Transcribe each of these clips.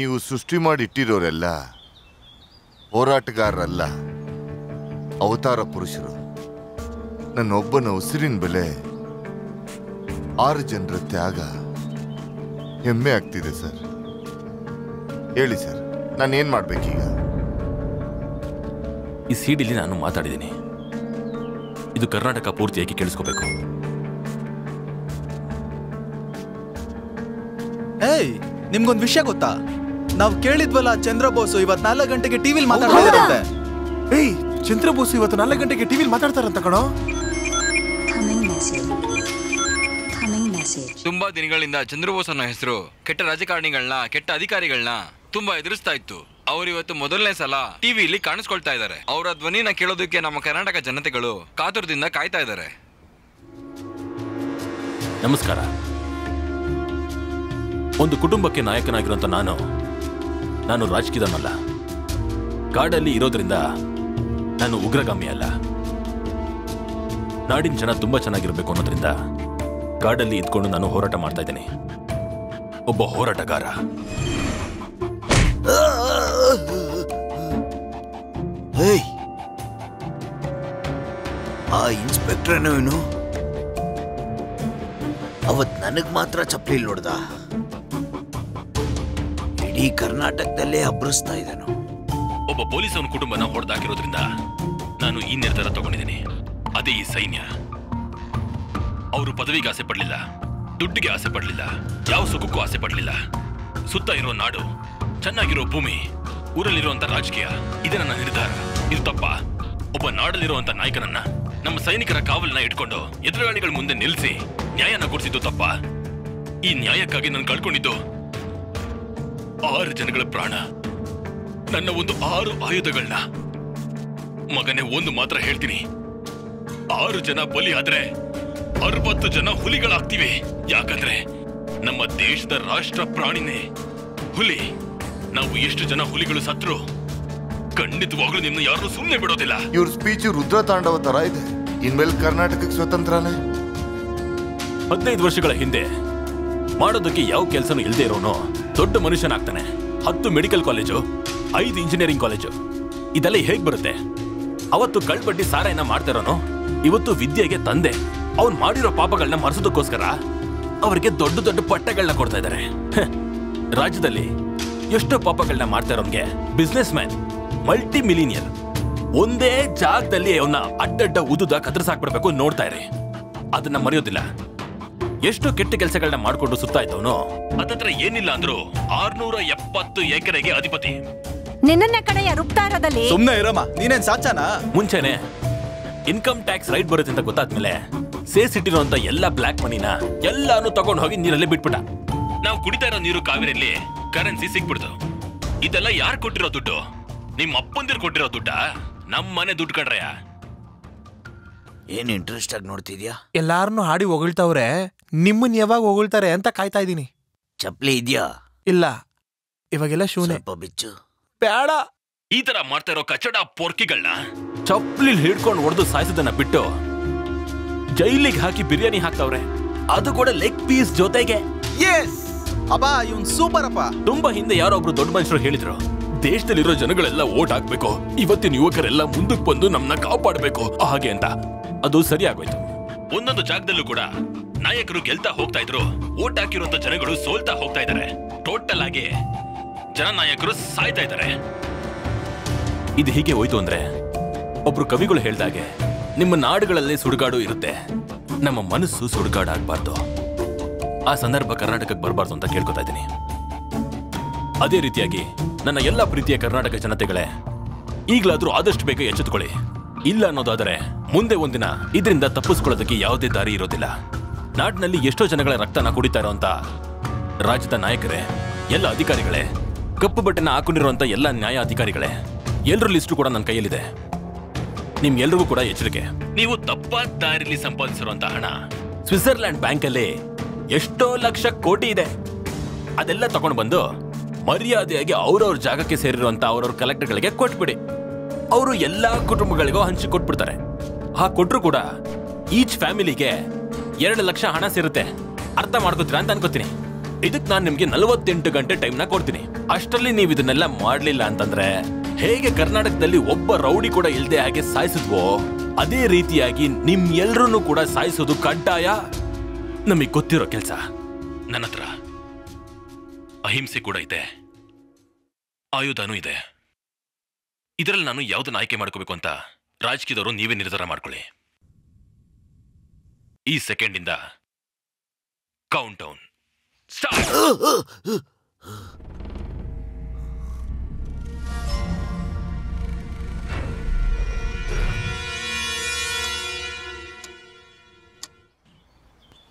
ನೀವು ಸೃಷ್ಟಿ ಮಾಡಿಟ್ಟಿರೋರೆಲ್ಲ ಹೋರಾಟಗಾರರಲ್ಲ, ಅವತಾರ ಪುರುಷರು. ನನ್ನೊಬ್ಬನ ಉಸಿರಿನ ಬೆಲೆ 6 ಜನರ ತ್ಯಾಗ. ಹೆಮ್ಮೆ ಆಗ್ತಿದೆ ಸರ್. ಹೇಳಿ ಸರ್, ನಾನೇನ್ ಮಾಡ್ಬೇಕೀಗ? ಈ ಸಿಡಿಲಿ ನಾನು ಮಾತಾಡಿದ್ದೀನಿ. ಇದು ಕರ್ನಾಟಕ ಪೂರ್ತಿಯಾಗಿ ಕೇಳಿಸ್ಕೋಬೇಕು. ಏಯ್, ನಿಮ್ಗೊಂದು ವಿಷಯ ಗೊತ್ತಾ? ನಾವು ಕೇಳಿದ್ವಲ್ಲ ಚಂದ್ರಬೋಸು ಇವತ್ತು 4 ಗಂಟೆಗೆ ಟಿವಿಲಿ ಮಾತಾಡ್ತಾರಂತೆ. ಏಯ್, ಚಂದ್ರಬೋಸು ಇವತ್ತು 4 ಗಂಟೆಗೆ ಟಿವಿಲಿ ಮಾತಾಡ್ತಾರಂತ ಕಣೋ. ತುಂಬಾ ದಿನಗಳಿಂದ ಚಂದ್ರಬೋಸ್ ಅನ್ನೋ ಹೆಸರು ಕೆಟ್ಟ ರಾಜಕಾರಣಿಗಳನ್ನ, ಕೆಟ್ಟ ಅಧಿಕಾರಿಗಳನ್ನ ತುಂಬಾ ಎದುರಿಸ್ತಾ ಇತ್ತು. ಅವ್ರು ಇವತ್ತು ಮೊದಲನೇ ಸಲ ಟಿವಿಲಿ ಕಾಣಿಸ್ಕೊಳ್ತಾ ಇದ್ದಾರೆ. ಅವರ ಧ್ವನಿನ ಕೇಳೋದಕ್ಕೆ ನಮ್ಮ ಕರ್ನಾಟಕ ಜನತೆಗಳು ಕಾತುರದಿಂದ ಕಾಯ್ತಾ ಇದ್ದಾರೆ. ನಮಸ್ಕಾರ. ಒಂದು ಕುಟುಂಬಕ್ಕೆ ನಾಯಕನಾಗಿರುವಂತ ನಾನು ರಾಜಕೀಯದವನಲ್ಲ. ಕಾಡಲ್ಲಿ ಇರೋದ್ರಿಂದ ನಾನು ಉಗ್ರಗಾಮಿ ಅಲ್ಲ. ನಾಡಿನ ಜನ ತುಂಬಾ ಚೆನ್ನಾಗಿರ್ಬೇಕು ಅನ್ನೋದ್ರಿಂದ ಕಾಡಲ್ಲಿ ಇದ್ಕೊಂಡು ನಾನು ಹೋರಾಟ ಮಾಡ್ತಾ ಇದ್ದೀನಿ. ಒಬ್ಬ ಹೋರಾಟಗಾರ. ಆ ಇನ್ಸ್ಪೆಕ್ಟರ್ನು ಅವತ್ ನನಗ್ ಮಾತ್ರ ಚಪ್ಪಲಿ ನೋಡ್ದ. ಇಡೀ ಕರ್ನಾಟಕದಲ್ಲೇ ಅಬ್ರಿಸ್ತಾ ಇದ್ದಾನು. ಒಬ್ಬ ಪೊಲೀಸ್ ಅವನ ಕುಟುಂಬನ ಹೊಡೆದಾಕಿರೋದ್ರಿಂದ ನಾನು ಈ ನಿರ್ಧಾರ ತಗೊಂಡಿದ್ದೀನಿ. ಅದೇ ಈ ಸೈನ್ಯ. ಅವರು ಪದವಿಗೆ ಆಸೆ ಪಡ್ಲಿಲ್ಲ, ದುಡ್ಡಿಗೆ ಆಸೆ ಪಡ್ಲಿಲ್ಲ, ಯಾವ ಸುಖಕ್ಕೂ ಆಸೆ ಪಡ್ಲಿಲ್ಲ. ಸುತ್ತ ಇರೋ ನಾಡು, ಚೆನ್ನಾಗಿರೋ ಭೂಮಿ, ಊರಲ್ಲಿರುವಂತ ರಾಜಕೀಯ, ಇದೇ ನನ್ನ ನಿರ್ಧಾರ. ಇದು ತಪ್ಪ? ಒಬ್ಬ ನಾಡಲ್ಲಿರುವಂತ ನಾಯಕನನ್ನ, ನಮ್ಮ ಸೈನಿಕರ ಕಾವಲನ್ನ ಇಟ್ಕೊಂಡು ಎದುರಾಳಿಗಳ ಮುಂದೆ ನಿಲ್ಲಿಸಿ ನ್ಯಾಯನ ಕೊಡಿಸಿದ್ದು ತಪ್ಪ? ಈ ನ್ಯಾಯಕ್ಕಾಗಿ ನಾನು ಕಳ್ಕೊಂಡಿದ್ದು 6 ಜನಗಳ ಪ್ರಾಣ, ನನ್ನ ಒಂದು 6 ಆಯುಧಗಳನ್ನ. ಮಗನೇ, ಒಂದು ಮಾತ್ರ ಹೇಳ್ತೀನಿ, 6 ಜನ ಬಲಿ ಆದ್ರೆ 60 ಜನ ಹುಲಿಗಳಾಗ್ತಿವೆ. ಯಾಕಂದ್ರೆ ನಮ್ಮ ದೇಶದ ರಾಷ್ಟ್ರ ಪ್ರಾಣಿನೇ ಹುಲಿ. ನಾವು ಎಷ್ಟು ಜನ ಹುಲಿಗಳು ಸತ್ರು ಖಂಡಿತವಾಗ್ಲೂ ನಿನ್ನ ಯಾರು ಸುಮ್ಮನೆ ಬಿಡೋದಿಲ್ಲ. ಇವ್ರ ಸ್ಪೀಚ್ ರುದ್ರ ತಾಂಡವ ತರ ಇದೆ. ಇನ್ಮೇಲೆ ಕರ್ನಾಟಕಕ್ಕೆ ಸ್ವತಂತ್ರನೇ. 15 ವರ್ಷಗಳ ಹಿಂದೆ ಮಾಡೋದಕ್ಕೆ ಯಾವ ಕೆಲಸನೂ ಇಲ್ಲದೆ ಇರೋನು ದೊಡ್ಡ ಮನುಷ್ಯನಾಗ್ತಾನೆ. 10 ಮೆಡಿಕಲ್ ಕಾಲೇಜು, 5 ಇಂಜಿನಿಯರಿಂಗ್ ಕಾಲೇಜು, ಇದೆಲ್ಲ ಹೇಗ್ ಬರುತ್ತೆ? ಅವತ್ತು ಕಳ್ಬಡ್ಡಿ ಸಾರಾಯನ ಮಾಡ್ತಾರೋನು ಇವತ್ತು ವಿದ್ಯೆಗೆ ತಂದೆ. ಅವ್ನು ಮಾಡಿರೋ ಪಾಪಗಳನ್ನ ಮರೆಸೋದಕ್ಕೋಸ್ಕರ ಅವರಿಗೆ ದೊಡ್ಡ ದೊಡ್ಡ ಪಟ್ಟಗಳನ್ನ ಕೊಡ್ತಾ ಇದ್ದಾರೆ. ರಾಜ್ಯದಲ್ಲಿ ಎಷ್ಟೋ ಪಾಪಗಳನ್ನ ಮಾಡ್ತಾ ಇರೋನ್ಗೆ ಬಿಸ್ನೆಸ್ ಮ್ಯಾನ್, ಮಲ್ಟಿ ಮಿಲಿನಿಯರ್, ಒಂದೇ ಜಾಗದಲ್ಲಿ ಅವನ್ನ ಅಡ್ಡಡ್ಡ ಉದುದ ಕತ್ತರಿಸಾಕ್ಬಿಡ್ಬೇಕು ನೋಡ್ತಾ ಇರಿ. ಅದನ್ನ ಮರೆಯೋದಿಲ್ಲ. ಎಷ್ಟು ಕೆಟ್ಟ ಕೆಲಸಗಳನ್ನ ಮಾಡ್ಕೊಂಡು ಸುತ್ತಾ ಇದ್ದವನು ಅದತ್ರ ಏನಿಲ್ಲ ಅಂದ್ರು 670 ಎಕರೆಗೆ ಅಧಿಪತಿ. ನಿನ್ನ ಕಡೆಯ ರುಕ್ತಾರದಲ್ಲಿ ಸುಮ್ನೆ ಇರಮ್ಮ, ನೀನೇನ್ ಸಾಚಾನಾ? ಮುಂಚೆನೆ ಇನ್ಕಮ್ ಟ್ಯಾಕ್ಸ್ ರೈಟ್ ಬರುತ್ತೆ ಅಂತ ಗೊತ್ತಾದ್ಮೇಲೆ ಸೇರಿಸಿಟ್ಟಿರುವಂತ ಎಲ್ಲ ಬ್ಲಾಕ್ ಮನಿನ ಎಲ್ಲಾನು ತಗೊಂಡು ಹೋಗಿ ನೀರಲ್ಲಿ ಬಿಟ್ಬಿಟ್ಟ. ನಾವು ಕುಡಿತಾ ಇರೋ ನೀರು ಕಾವೇರಿಯಲ್ಲಿ ಕರೆನ್ಸಿ ಸಿಕ್ಬಿಡ್ತು. ಇದೆಲ್ಲ ಯಾರು ಕೊಟ್ಟಿರೋ ದುಡ್ಡು? ನಿಮ್ಮ ಅಪ್ಪಂದಿರು ಕೊಟ್ಟಿರೋ ದುಡ್ಡ? ನಮ್ಮ ಮನೆ ದುಡ್ಡು ಕಡ್ರಯ್ಯ. ಏನ್ ಇಂಟ್ರೆಸ್ಟ್ ಆಗಿ ನೋಡ್ತಿದ್ಯಾ? ಎಲ್ಲಾರನ್ನು ಹಾಡಿ ಹೊಗಳ್ತಾವ್ರೆ, ನಿಮ್ಮನ್ ಯಾವಾಗ ಹೊಗಳ್ತಾರೆ ಅಂತ ಕಾಯ್ತಾ ಇದೀನಿ. ಚಪ್ಲಿ ಇದ್ಯಾ? ಇಲ್ಲ, ಇವಾಗೆಲ್ಲ ಶೂನೆ. ಬಿಚ್ಚು. ಬೇಡ. ಈ ತರ ಮಾಡ್ತಾ ಇರೋ ಕಚಡ ಪೊರ್ಕಿಗಳನ್ನ ಚಪ್ಪಲಿ ಹಿಡ್ಕೊಂಡು ಹೊಡೆದು ಸಾಯಿಸೋದನ್ನ ಬಿಟ್ಟು ಜೈಲಿಗೆ ಹಾಕಿ ಬಿರಿಯಾನಿ ಹಾಕ್ತಾವ್ರೆ, ಅದು ಕೂಡ ಲೆಗ್ ಪೀಸ್ ಜೊತೆಗೆ. ಅಬ್ಬಾ, ಇವನ್ ಸೂಪರ್ ಅಪ್ಪ. ತುಂಬಾ ಹಿಂದೆ ಯಾರೋ ಒಬ್ರು ದೊಡ್ಡ ಮನುಷ್ಯರು ಹೇಳಿದ್ರು, ದೇಶದಲ್ಲಿರೋ ಜನಗಳೆಲ್ಲ ಓಟ್ ಹಾಕ್ಬೇಕು, ಇವತ್ತಿನ ಯುವಕರೆಲ್ಲ ಮುಂದಕ್ಕೆ ಬಂದು ನಮ್ಮನ್ನ ಕಾಪಾಡಬೇಕು ಹಾಗೆ ಅಂತ. ಅದು ಸರಿ ಆಗೋಯ್ತು. ಒಂದೊಂದು ಜಾಗದಲ್ಲೂ ಕೂಡ ನಾಯಕರು ಗೆಲ್ತಾ ಹೋಗ್ತಾ ಇದ್ರು, ಓಟ್ ಹಾಕಿರುವಂತ ಜನಗಳು ಸೋಲ್ತಾ ಹೋಗ್ತಾ ಇದ್ದಾರೆ. ಟೋಟಲ್ ಆಗಿ ಜನನಾಯಕರು ಸಾಯ್ತಾ ಇದ್ದಾರೆ. ಇದು ಹೀಗೆ ಹೋಯ್ತು ಅಂದ್ರೆ ಒಬ್ರು ಕವಿಗಳು ಹೇಳ್ದಾಗೆ, ನಿಮ್ಮ ನಾಡುಗಳಲ್ಲಿ ಸುಡುಗಾಡು ಇರುತ್ತೆ, ನಮ್ಮ ಮನಸ್ಸು ಸುಡುಗಾಡಾಗಬಾರ್ದು. ಆ ಸಂದರ್ಭ ಕರ್ನಾಟಕಕ್ಕೆ ಬರಬಾರ್ದು ಅಂತ ಕೇಳ್ಕೊತಾ ಇದ್ದೀನಿ. ಅದೇ ರೀತಿಯಾಗಿ ನನ್ನ ಎಲ್ಲ ಪ್ರೀತಿಯ ಕರ್ನಾಟಕ ಜನತೆಗಳೇ, ಈಗಲಾದ್ರೂ ಆದಷ್ಟು ಬೇಗ ಎಚ್ಚೆತ್ತುಕೊಳ್ಳಿ. ಇಲ್ಲ ಅನ್ನೋದಾದರೆ ಮುಂದೆ ಒಂದಿನ ಇದರಿಂದ ತಪ್ಪಿಸ್ಕೊಳ್ಳೋದಕ್ಕೆ ಯಾವುದೇ ದಾರಿ ಇರೋದಿಲ್ಲ. ನಾಡಿನಲ್ಲಿ ಎಷ್ಟೋ ಜನಗಳ ರಕ್ತನ ಕುಡಿತಾ ಇರೋಂತ ರಾಜ್ಯದ ನಾಯಕರೇ, ಎಲ್ಲ ಅಧಿಕಾರಿಗಳೇ, ಕಪ್ಪು ಬಟ್ಟೆನ ಹಾಕೊಂಡಿರುವಂತ ಎಲ್ಲ ನ್ಯಾಯಾಧಿಕಾರಿಗಳೇ, ಎಲ್ಲರ ಲಿಸ್ಟು ಕೂಡ ನನ್ನ ಕೈಯಲ್ಲಿದೆ. ನಿಮ್ ಎಲ್ರಿಗೂ ಕೂಡ ಎಚ್ಚರಿಕೆ. ನೀವು ತಪ್ಪಾದ ದಾರಿಲಿ ಸಂಪಾದಿಸಿರುವಂತ ಹಣ ಸ್ವಿಟ್ಜರ್ಲ್ಯಾಂಡ್ ಬ್ಯಾಂಕಲ್ಲಿ ಎಷ್ಟೋ ಲಕ್ಷ ಕೋಟಿ ಇದೆ. ಅದೆಲ್ಲ ತಗೊಂಡು ಬಂದು ಮರ್ಯಾದೆಯಾಗಿ ಅವ್ರವ್ರ ಜಾಗಕ್ಕೆ ಸೇರಿರುವಂತ ಅವ್ರವ್ರ ಕಲೆಕ್ಟರ್ಗಳಿಗೆ ಕೊಟ್ಬಿಡಿ. ಅವರು ಎಲ್ಲಾ ಕುಟುಂಬಗಳಿಗೂ ಹಂಚಿ ಕೊಟ್ಬಿಡ್ತಾರೆ. ಕೊಟ್ರು ಕೂಡ ಈಚ್ ಫ್ಯಾಮಿಲಿಗೆ 2 ಲಕ್ಷ ಹಣ ಸೇರುತ್ತೆ. ಅರ್ಥ ಮಾಡ್ಕೋತೀರಾ ಅಂತ ಅನ್ಕೋತೀನಿ. ಇದಕ್ಕೆ ನಾನು ನಿಮ್ಗೆ 48 ಗಂಟೆ ಟೈಮ್ನ ಕೊಡ್ತೀನಿ. ಅಷ್ಟರಲ್ಲಿ ನೀವು ಇದನ್ನೆಲ್ಲ ಮಾಡ್ಲಿಲ್ಲ ಅಂತಂದ್ರೆ ಹೇಗೆ ಕರ್ನಾಟಕದಲ್ಲಿ ಒಬ್ಬ ರೌಡಿ ಕೂಡ ಇಲ್ದೆ ಹಾಗೆ ಸಾಯಿಸಿದ್ವೋ ಅದೇ ರೀತಿಯಾಗಿ ನಿಮ್ ಎಲ್ರನ್ನೂ ಕೂಡ ಸಾಯಿಸೋದು ಕಡ್ಡಾಯ. ನಮಗ್ ಗೊತ್ತಿರೋ ಕೆಲ್ಸ. ನನ್ನ ಹತ್ರ ಅಹಿಂಸೆ ಕೂಡ ಇದೆ, ಆಯುಧನೂ ಇದೆ. ಇದರಲ್ಲಿ ನಾನು ಯಾವ್ದನ್ನ ಆಯ್ಕೆ ಮಾಡ್ಕೋಬೇಕು ಅಂತ ರಾಜಕೀಯದವರು ನೀವೇ ನಿರ್ಧಾರ ಮಾಡ್ಕೊಳ್ಳಿ. ಈ ಸೆಕೆಂಡಿಂದ ಕೌಂಟ್ ಡೌನ್ ಸ್ಟಾರ್ಟ್.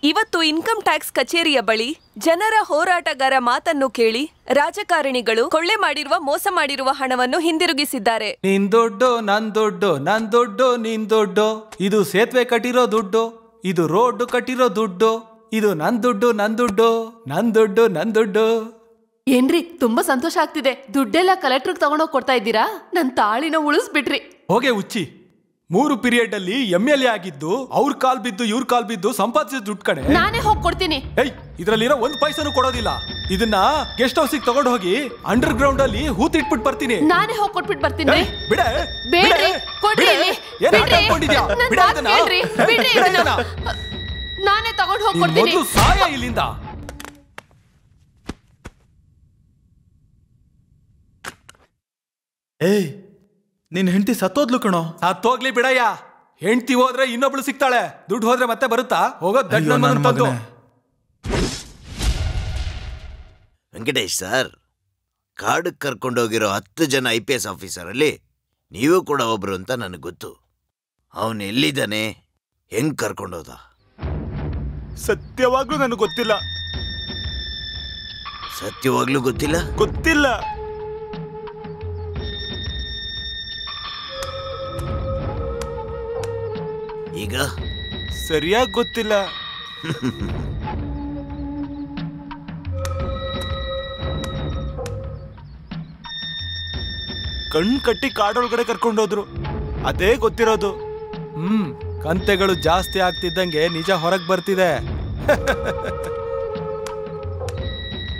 ಇವತ್ತು ಇನ್ಕಮ್ ಟ್ಯಾಕ್ಸ್ ಕಚೇರಿಯ ಬಳಿ ಜನರ ಹೋರಾಟಗಾರ ಮಾತನ್ನು ಕೇಳಿ ರಾಜಕಾರಣಿಗಳು ಕೊಳ್ಳೆ ಮಾಡಿರುವ ಮೋಸ ಮಾಡಿರುವ ಹಣವನ್ನು ಹಿಂದಿರುಗಿಸಿದ್ದಾರೆ. ನಿನ್ ದುಡ್ಡು ನನ್ ದುಡ್ಡು, ನನ್ ದುಡ್ಡು ನಿನ್ ದುಡ್ಡು, ಇದು ಸೇತುವೆ ಕಟ್ಟಿರೋ ದುಡ್ಡು, ಇದು ರೋಡ್ ಕಟ್ಟಿರೋ ದುಡ್ಡು, ಇದು ನನ್ ದುಡ್ಡು ನನ್ ದುಡ್ಡು, ನನ್ ದುಡ್ಡು ನನ್ ದುಡ್ಡು. ಏನ್ರಿ ತುಂಬಾ ಸಂತೋಷ ಆಗ್ತಿದೆ. ದುಡ್ಡೆಲ್ಲ ಕಲೆಕ್ಟರ್ ತಗೊಂಡೋಗಿ ಕೊಡ್ತಾ ಇದ್ದೀರಾ? ನನ್ ತಾಳಿನ ಉಳಿಸ್ಬಿಟ್ರಿ. ಹೋಗೆ ಹುಚ್ಚಿ, 3 ಪೀರಿಯಡ್ ಅಲ್ಲಿ MLA ಆಗಿದ್ದು ಅವ್ರ ಕಾಲ್ ಬಿದ್ದು ಇವ್ರ ಕಾಲ್ ಬಿದ್ದು ಸಂಪಾದಿಸಿದ ದುಡ್ಡು ಕಣೆ. ನಾನೇ ಹೋಗಿ ಕೊಡ್ತೀನಿ. ಏಯ್, ಇದ್ರಲ್ಲಿರೋ 1 ಪೈಸನು ಕೊಡೋದಿಲ್ಲ. ಇದನ್ನ ಗೆಸ್ಟ್ ಹೌಸಿಗೆ ತಗೊಂಡು ಹೋಗಿ ಅಂಡರ್ ಗ್ರೌಂಡ್ ಅಲ್ಲಿ ಹೂತಿಟ್ಬಿಟ್ಟು ಬರ್ತೀನಿ. ನಾನೇ ಹೋಗಿ ಕೊಟ್ಬಿಟ್ಟು ಬರ್ತೀನಿ. ಬಿಡೆ ಬೇಡ್ರಿ, ಕೊಡ್ರಿ ಇಲ್ಲಿ. ನಾನೇ ತಗೊಂಡು ಹೋಗಿ ಕೊಡ್ತೀನಿ. ಸಾಯ ಇಲ್ಲಿಂದ. ಏಯ್, ನಿನ್ ಹೆಂಡತಿ ಸತ್ತೋದ್ಲು ಕಣೋ. ಸತ್ತೋಗ್ಲಿ ಬಿಡಯ್ಯ. ಹೆಂಡ್ತಿ ಹೋದ್ರೆ ಇನ್ನೊಬ್ಳು ಸಿಗ್ತಾಳೆ, ದುಡ್ಡು ಹೋದ್ರೆ ಮತ್ತೆ ಬರುತ್ತಾ? ಹೋಗೋ ತಂದು. ವೆಂಕಟೇಶ್ ಸರ್, ಕಾಡಿಗೆ ಕರ್ಕೊಂಡೋಗಿರೋ 10 ಜನ IPS ಆಫೀಸರಲ್ಲಿ ನೀವು ಕೂಡ ಒಬ್ರು ಅಂತ ನನಗೆ ಗೊತ್ತು. ಅವನು ಎಲ್ಲಿದ್ದಾನೆ, ಹೆಂಗ್ ಕರ್ಕೊಂಡೋದ? ಸತ್ಯವಾಗ್ಲೂ ನನಗೆ ಗೊತ್ತಿಲ್ಲ. ಸತ್ಯವಾಗ್ಲೂ ಗೊತ್ತಿಲ್ಲ? ಈಗ ಸರಿಯಾಗಿ ಗೊತ್ತಿಲ್ಲ. ಕಣ್ ಕಟ್ಟಿ ಕಾಡೊಳಗಡೆ ಕರ್ಕೊಂಡೋದ್ರು, ಅದೇ ಗೊತ್ತಿರೋದು. ಕಂತೆಗಳು ಜಾಸ್ತಿ ಆಗ್ತಿದ್ದಂಗೆ ನಿಜ ಹೊರಗ್ ಬರ್ತಿದೆ.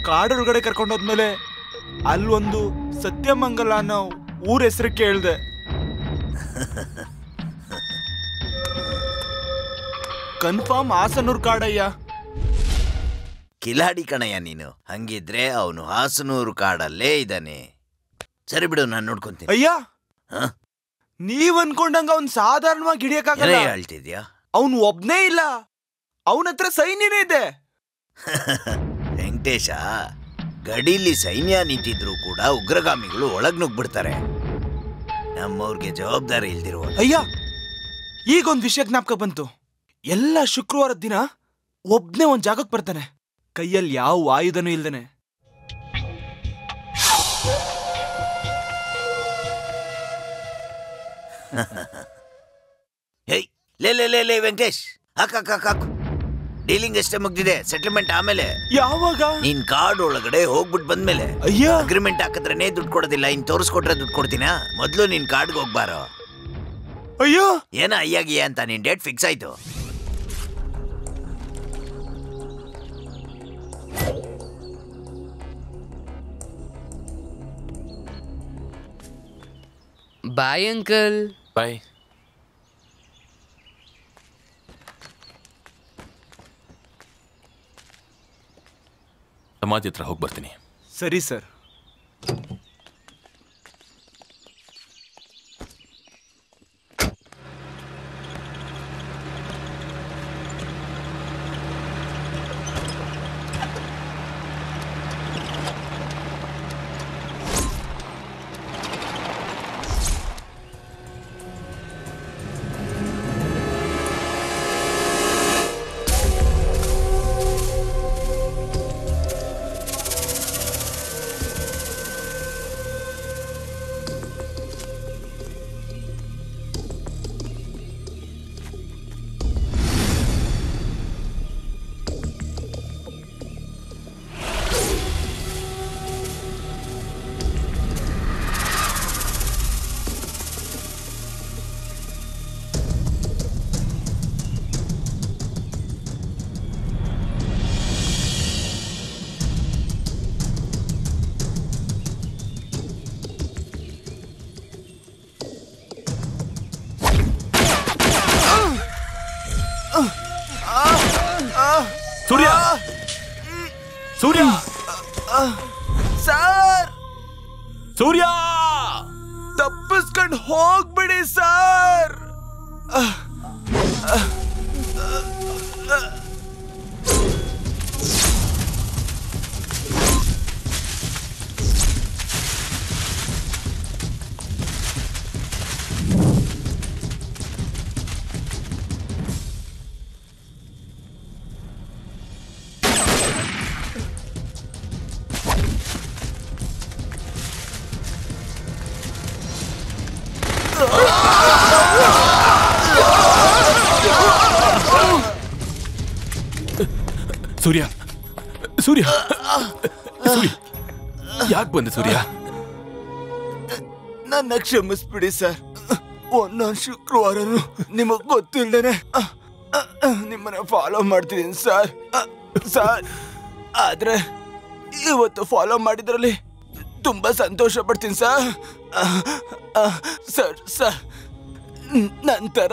ಕಾಡೊಳಗಡೆ ಕರ್ಕೊಂಡೋದ್ಮೇಲೆ ಅಲ್ಲೊಂದು ಸತ್ಯಮಂಗಲ ಅನ್ನೋ ಊರ ಹೆಸರು ಕೇಳ್ದೆ. ಕನ್ಫರ್ಮ್ ಹಾಸನೂರ್ ಕಾಡಯ್ಯ. ಕಿಲಾಡಿ ಕಣಯ್ಯ ನೀನು. ಹಂಗಿದ್ರೆ ಅವನು ಹಾಸನೂರು ಕಾಡಲ್ಲೇ ಇದ್ದಾನೆ. ಸರಿ ಬಿಡು, ನಾನು ನೋಡ್ಕೊಂತೀನಿ. ಅಯ್ಯ, ನೀವ್ ಅನ್ಕೊಂಡಂಗ ಅವ್ನ್ ಸಾಧಾರಣವಾಗಿ ಹಿಡಿಯಕ್ಕಾಗಲ್ಲ. ಹೇಳ್ತಿದ್ಯಾ? ಅವನು ಒಬ್ನೇ ಇಲ್ಲ, ಅವನ ಹತ್ರ ಸೈನ್ಯನೇ ಇದೆ. ವೆಂಕಟೇಶ, ಗಡಿಲಿ ಸೈನ್ಯ ನಿಂತಿದ್ರು ಕೂಡ ಉಗ್ರಗಾಮಿಗಳು ಒಳಗ್ ನುಗ್ಬಿಡ್ತಾರೆ. ನಮ್ಮವ್ರಿಗೆ ಜವಾಬ್ದಾರಿ ಇಲ್ದಿರುವ. ಅಯ್ಯ, ಈಗೊಂದ್ ವಿಷಯ ಜ್ಞಾಪಕ ಬಂತು. ಎಲ್ಲ ಶುಕ್ರವಾರದ ದಿನ ಒಬ್ನೇ ಒಂದ್ ಜಾಗಕ್ಕೆ ಬರ್ತಾನೆ, ಕೈಯಲ್ಲಿ ಯಾವ ಆಯುಧನೂ ಇಲ್ದೇನೆ. ಲೇ ವೆಂಕಟೇಶ್, ಹಾಕು. ಡೀಲಿಂಗ್ ಎಷ್ಟೇ ಮುಗ್ದಿದೆ, ಸೆಟಲ್ಮೆಂಟ್ ಆಮೇಲೆ. ಯಾವಾಗ? ನೀನ್ ಕಾರ್ಡ್ ಒಳಗಡೆ ಹೋಗ್ಬಿಟ್ಟು ಬಂದ್ಮೇಲೆ. ಅಯ್ಯ, ಅಗ್ರಿಮೆಂಟ್ ಹಾಕಿದ್ರೇನೆ ದುಡ್ಡು ಕೊಡೋದಿಲ್ಲ, ಇನ್ ತೋರಿಸ್ಕೊಟ್ರೆ ದುಡ್ಡು ಕೊಡ್ತೀನ. ಮೊದ್ಲು ನೀನ್ ಕಾರ್ಡ್ಗೆ ಹೋಗ್ಬಾರೋ. ಅಯ್ಯೋ, ಏನ ಅಯ್ಯಾಗಿಯ ಅಂತ ನಿನ್ ಡೇಟ್ ಫಿಕ್ಸ್ ಆಯ್ತು. Bye uncle. ಬಾಯ್. ಸಮಾಧಿ ಹತ್ರ ಹೋಗಿ ಬರ್ತೀನಿ. ಸರಿ ಸರ್. ಸರ್ ಸೂರ್ಯ ತಪ್ಪಿಸ್ಕೊಂಡು ಹೋಗ್ಬಿಡಿ ಸರ್. ಸೂರ್ಯ ಸೂರ್ಯ ಸೂರ್ಯ ಯಾಕೆ ಬಂದೆ ಸೂರ್ಯ? ನನ್ನ ಕ್ಷಮಿಸ್ಬಿಡಿ ಸರ್. ಒಂದೊಂದು ಶುಕ್ರವಾರನು ನಿಮಗ್ ಗೊತ್ತಿಲ್ದೇನೆ ನಿಮ್ಮನ್ನ ಫಾಲೋ ಮಾಡ್ತಿದ್ದೀನಿ ಸರ್. ಆದ್ರೆ ಇವತ್ತು ಫಾಲೋ ಮಾಡಿದ್ರಲ್ಲಿ ತುಂಬಾ ಸಂತೋಷ ಪಡ್ತೀನಿ ಸರ್. ಸರ್ ನಂತರ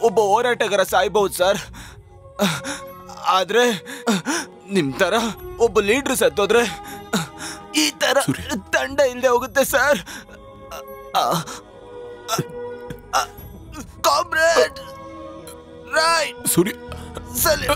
ಒಬ್ಬ ಹೋರಾಟಗಾರ ಸಾಯ್ಬಹುದು ಸರ್. ಆದ್ರೆ ನಿಮ್ ತರ ಒಬ್ಬ ಲೀಡರ್ ಸತ್ತೋದ್ರೆ ಈ ತರ ತಂಡ ಇಲ್ಲದೆ ಹೋಗುತ್ತೆ ಸರ್. ಕಾಮ್ರೇಡ್ ರೈಟ್ ಸೂರ್ಯ ಸಲಿ